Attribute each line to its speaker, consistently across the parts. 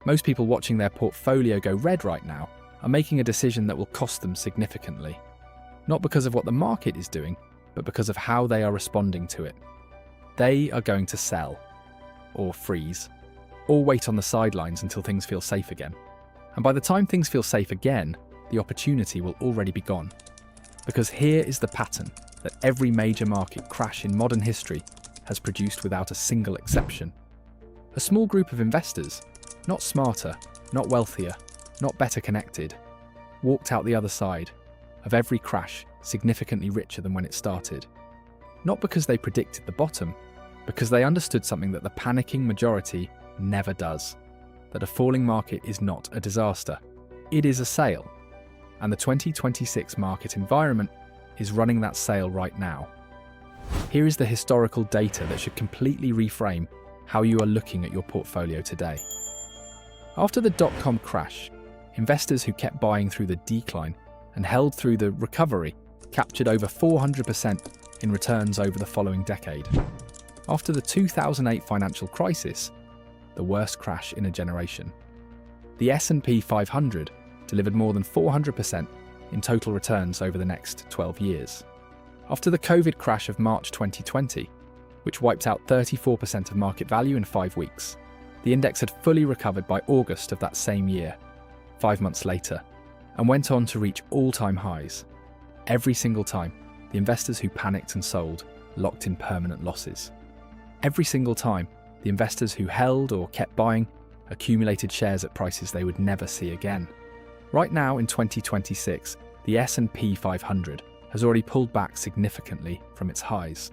Speaker 1: Most people watching their portfolio go red right now are making a decision that will cost them significantly. Not because of what the market is doing, but because of how they are responding to it. They are going to sell, or freeze, or wait on the sidelines until things feel safe again. And by the time things feel safe again, the opportunity will already be gone. Because here is the pattern that every major market crash in modern history has produced without a single exception. A small group of investors, not smarter, not wealthier, not better connected, walked out the other side of every crash significantly richer than when it started. Not because they predicted the bottom, because they understood something that the panicking majority never does, that a falling market is not a disaster. It is a sale. And the 2026 market environment is running that sale right now. Here is the historical data that should completely reframe how you are looking at your portfolio today. After the dot-com crash, investors who kept buying through the decline and held through the recovery captured over 400% in returns over the following decade. After the 2008 financial crisis, the worst crash in a generation, the S&P 500 delivered more than 400% in total returns over the next 12 years. After the COVID crash of March 2020, which wiped out 34% of market value in 5 weeks, the index had fully recovered by August of that same year, 5 months later, and went on to reach all-time highs. Every single time, the investors who panicked and sold locked in permanent losses. Every single time, the investors who held or kept buying accumulated shares at prices they would never see again. Right now in 2026, the S&P 500 has already pulled back significantly from its highs.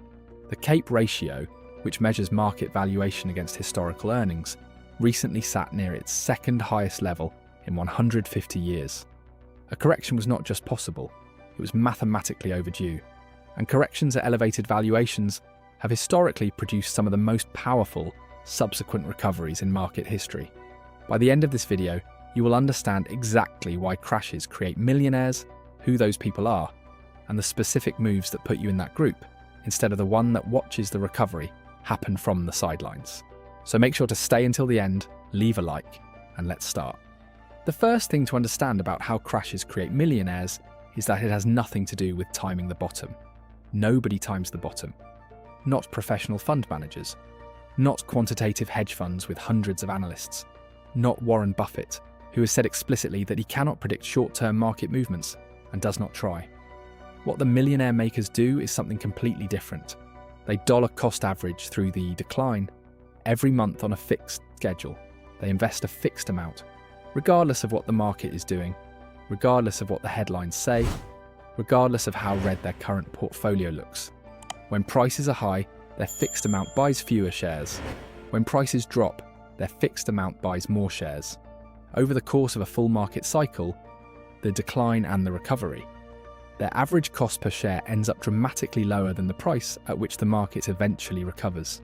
Speaker 1: The CAPE ratio, which measures market valuation against historical earnings, recently sat near its second highest level in 150 years. A correction was not just possible, it was mathematically overdue. And corrections at elevated valuations have historically produced some of the most powerful subsequent recoveries in market history. By the end of this video, you will understand exactly why crashes create millionaires, who those people are, and the specific moves that put you in that group, instead of the one that watches the recovery happen from the sidelines. So make sure to stay until the end, leave a like, and let's start. The first thing to understand about how crashes create millionaires is that it has nothing to do with timing the bottom. Nobody times the bottom. Not professional fund managers. Not quantitative hedge funds with hundreds of analysts. Not Warren Buffett, who has said explicitly that he cannot predict short-term market movements and does not try. What the millionaire makers do is something completely different. They dollar cost average through the decline. Every month on a fixed schedule, they invest a fixed amount, regardless of what the market is doing, regardless of what the headlines say, regardless of how red their current portfolio looks. When prices are high, their fixed amount buys fewer shares. When prices drop, their fixed amount buys more shares. Over the course of a full market cycle, the decline and the recovery, their average cost per share ends up dramatically lower than the price at which the market eventually recovers.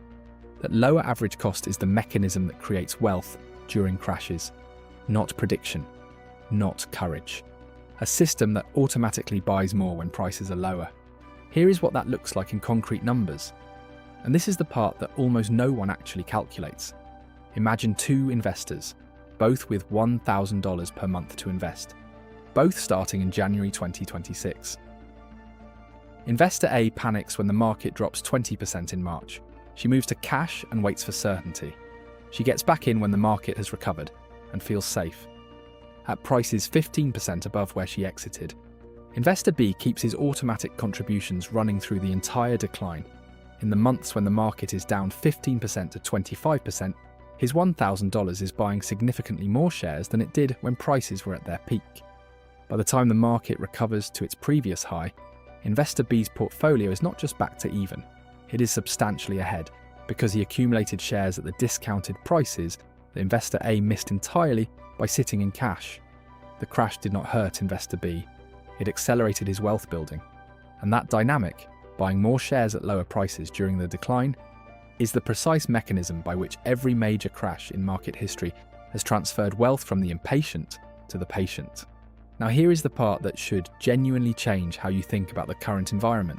Speaker 1: That lower average cost is the mechanism that creates wealth during crashes, not prediction, not courage. A system that automatically buys more when prices are lower. Here is what that looks like in concrete numbers. And this is the part that almost no one actually calculates. Imagine two investors, both with $1,000 per month to invest, both starting in January 2026. Investor A panics when the market drops 20% in March. She moves to cash and waits for certainty. She gets back in when the market has recovered and feels safe, at prices 15% above where she exited. Investor B keeps his automatic contributions running through the entire decline. In the months when the market is down 15% to 25%, his $1,000 is buying significantly more shares than it did when prices were at their peak. By the time the market recovers to its previous high, Investor B's portfolio is not just back to even, it is substantially ahead, because he accumulated shares at the discounted prices that Investor A missed entirely by sitting in cash. The crash did not hurt Investor B, it accelerated his wealth building. And that dynamic, buying more shares at lower prices during the decline, is the precise mechanism by which every major crash in market history has transferred wealth from the impatient to the patient. Now here is the part that should genuinely change how you think about the current environment.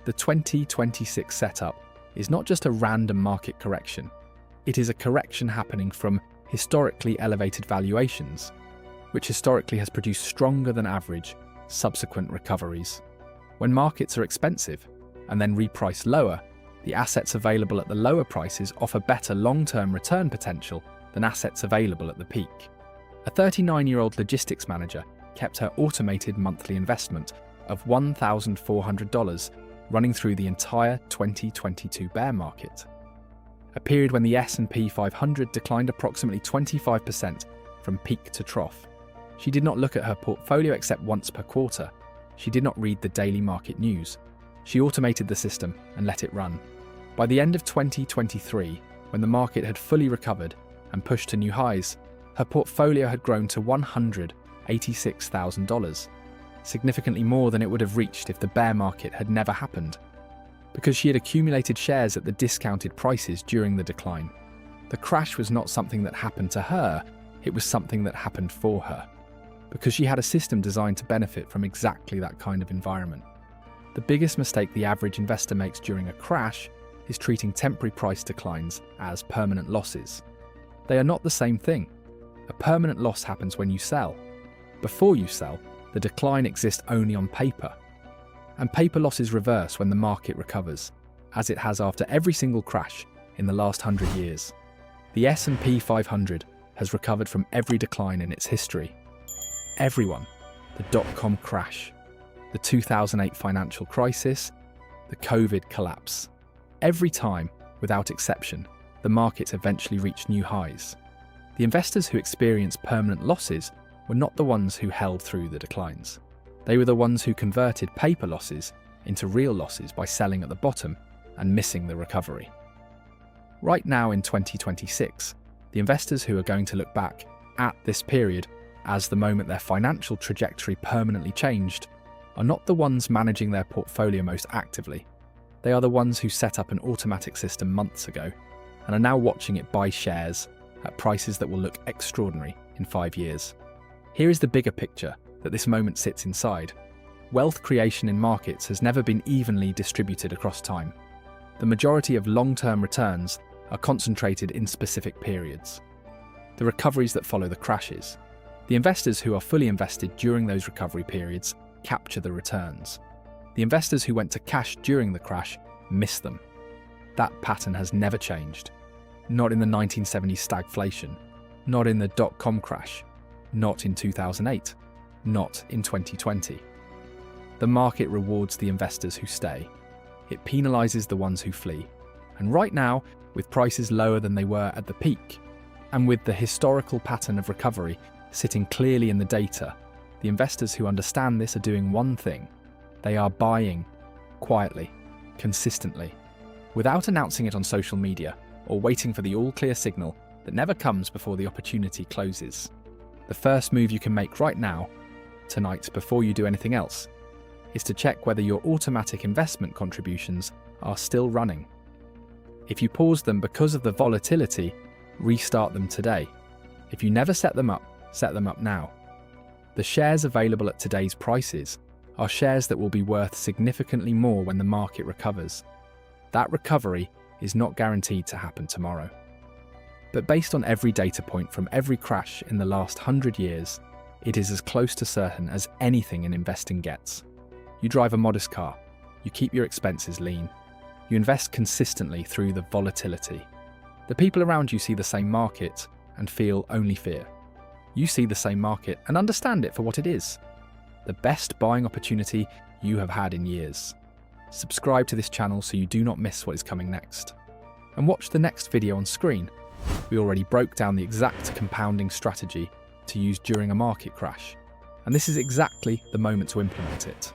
Speaker 1: The 2026 setup is not just a random market correction. It is a correction happening from historically elevated valuations, which historically has produced stronger than average subsequent recoveries. When markets are expensive and then repriced lower, the assets available at the lower prices offer better long-term return potential than assets available at the peak. A 39-year-old logistics manager kept her automated monthly investment of $1,400 running through the entire 2022 bear market, a period when the S&P 500 declined approximately 25% from peak to trough. She did not look at her portfolio except once per quarter. She did not read the daily market news. She automated the system and let it run. By the end of 2023, when the market had fully recovered and pushed to new highs, her portfolio had grown to $186,000, significantly more than it would have reached if the bear market had never happened, because she had accumulated shares at the discounted prices during the decline. The crash was not something that happened to her, it was something that happened for her, because she had a system designed to benefit from exactly that kind of environment. The biggest mistake the average investor makes during a crash is treating temporary price declines as permanent losses. They are not the same thing. A permanent loss happens when you sell. Before you sell, the decline exists only on paper. And paper losses reverse when the market recovers, as it has after every single crash in the last 100 years. The S&P 500 has recovered from every decline in its history. Everyone, the dot-com crash, the 2008 financial crisis, the COVID collapse. Every time, without exception, the markets eventually reached new highs. The investors who experienced permanent losses were not the ones who held through the declines. They were the ones who converted paper losses into real losses by selling at the bottom and missing the recovery. Right now in 2026, the investors who are going to look back at this period as the moment their financial trajectory permanently changed are not the ones managing their portfolio most actively. They are the ones who set up an automatic system months ago and are now watching it buy shares at prices that will look extraordinary in 5 years. Here is the bigger picture that this moment sits inside. Wealth creation in markets has never been evenly distributed across time. The majority of long-term returns are concentrated in specific periods. The recoveries that follow the crashes. The investors who are fully invested during those recovery periods capture the returns. The investors who went to cash during the crash miss them. That pattern has never changed. Not in the 1970s stagflation, not in the dot-com crash, not in 2008, not in 2020. The market rewards the investors who stay. It penalizes the ones who flee. And right now, with prices lower than they were at the peak, and with the historical pattern of recovery sitting clearly in the data, the investors who understand this are doing one thing. They are buying, quietly, consistently, without announcing it on social media or waiting for the all-clear signal that never comes before the opportunity closes. The first move you can make right now, tonight before you do anything else, is to check whether your automatic investment contributions are still running. If you pause them because of the volatility, restart them today. If you never set them up now. The shares available at today's prices are shares that will be worth significantly more when the market recovers. That recovery is not guaranteed to happen tomorrow. But based on every data point from every crash in the last 100 years, it is as close to certain as anything in investing gets. You drive a modest car, you keep your expenses lean, you invest consistently through the volatility. The people around you see the same market and feel only fear. You see the same market and understand it for what it is. The best buying opportunity you have had in years. Subscribe to this channel so you do not miss what is coming next. And watch the next video on screen. We already broke down the exact compounding strategy to use during a market crash. And this is exactly the moment to implement it.